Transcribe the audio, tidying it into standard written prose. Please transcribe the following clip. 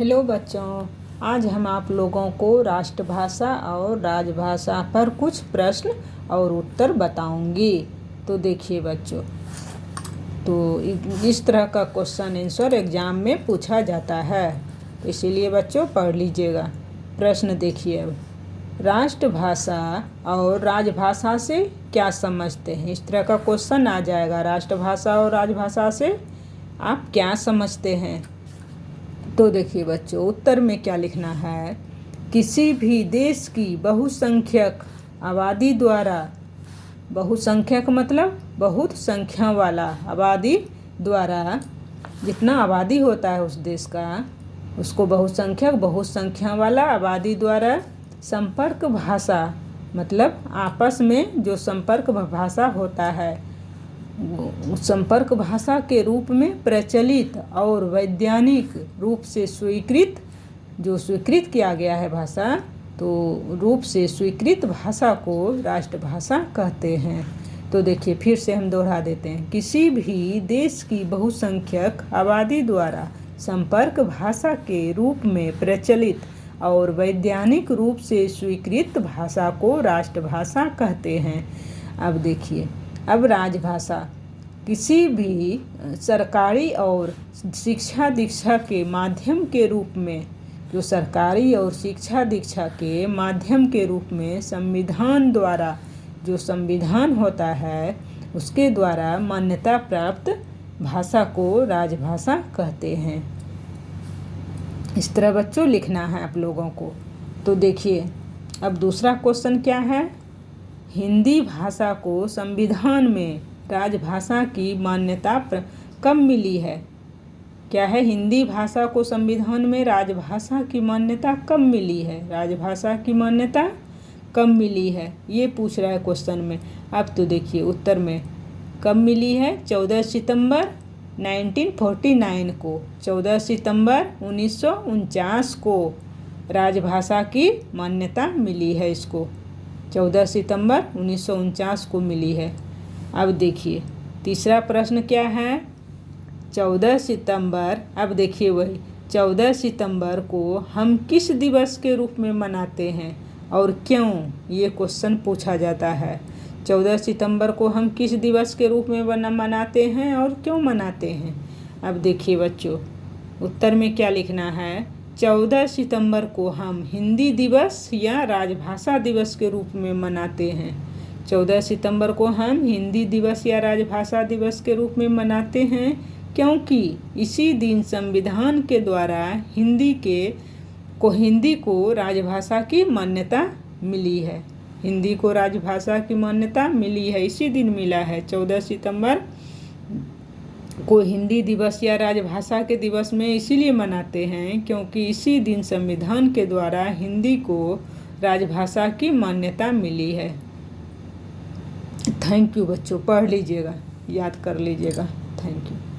Hello बच्चों, आज हम आप लोगों को राष्ट्रभाषा और राजभाषा पर कुछ प्रश्न और उत्तर बताऊंगी। तो देखिए बच्चों, तो इस तरह का क्वेश्चन आंसर एग्ज़ाम में पूछा जाता है, तो इसीलिए बच्चों पढ़ लीजिएगा। प्रश्न देखिए, अब राष्ट्रभाषा और राजभाषा से क्या समझते हैं। इस तरह का क्वेश्चन आ जाएगा, राष्ट्रभाषा और राजभाषा से आप क्या समझते हैं। तो देखिए बच्चों, उत्तर में क्या लिखना है। किसी भी देश की बहुसंख्यक आबादी द्वारा, बहुसंख्यक मतलब बहुत संख्या वाला, आबादी द्वारा, जितना आबादी होता है उस देश का उसको बहुसंख्यक, बहुत संख्या वाला आबादी द्वारा संपर्क भाषा मतलब आपस में जो संपर्क भाषा होता है, संपर्क भाषा के रूप में प्रचलित और वैज्ञानिक रूप से स्वीकृत, जो स्वीकृत किया गया है भाषा, तो रूप से स्वीकृत भाषा को राष्ट्रभाषा कहते हैं। तो देखिए फिर से हम दोहरा देते हैं। किसी भी देश की बहुसंख्यक आबादी द्वारा संपर्क भाषा के रूप में प्रचलित और वैज्ञानिक रूप से स्वीकृत भाषा को राष्ट्रभाषा कहते हैं। अब देखिए, अब राजभाषा किसी भी सरकारी और शिक्षा दीक्षा के माध्यम के रूप में, जो सरकारी और शिक्षा दीक्षा के माध्यम के रूप में संविधान द्वारा, जो संविधान होता है उसके द्वारा मान्यता प्राप्त भाषा को राजभाषा कहते हैं। इस तरह बच्चों लिखना है आप लोगों को। तो देखिए, अब दूसरा क्वेश्चन क्या है। हिंदी भाषा को संविधान में राजभाषा की मान्यता कब मिली है। क्या है, हिंदी भाषा को संविधान में राजभाषा की मान्यता कब मिली है। राजभाषा की मान्यता कब मिली है, ये पूछ रहा है क्वेश्चन में। अब तो देखिए उत्तर में कब मिली है। 14 सितंबर 1949 को, 14 सितंबर 1949 को राजभाषा की मान्यता मिली है। इसको 14 सितंबर 1949 को मिली है। अब देखिए तीसरा प्रश्न क्या है। 14 सितंबर, अब देखिए वही 14 सितंबर को हम किस दिवस के रूप में मनाते हैं और क्यों, ये क्वेश्चन पूछा जाता है। 14 सितंबर को हम किस दिवस के रूप में मनाते हैं और क्यों मनाते हैं। अब देखिए बच्चों, उत्तर में क्या लिखना है। 14 सितंबर को हम हिंदी दिवस या राजभाषा दिवस के रूप में मनाते हैं। 14 सितंबर को हम हिंदी दिवस या राजभाषा दिवस के रूप में मनाते हैं क्योंकि इसी दिन संविधान के द्वारा हिंदी को राजभाषा की मान्यता मिली है। हिंदी को राजभाषा की मान्यता मिली है, इसी दिन मिला है। 14 सितंबर को हिंदी दिवस या राजभाषा के दिवस में इसीलिए मनाते हैं क्योंकि इसी दिन संविधान के द्वारा हिंदी को राजभाषा की मान्यता मिली है। थैंक यू बच्चों, पढ़ लीजिएगा, याद कर लीजिएगा। Thank you.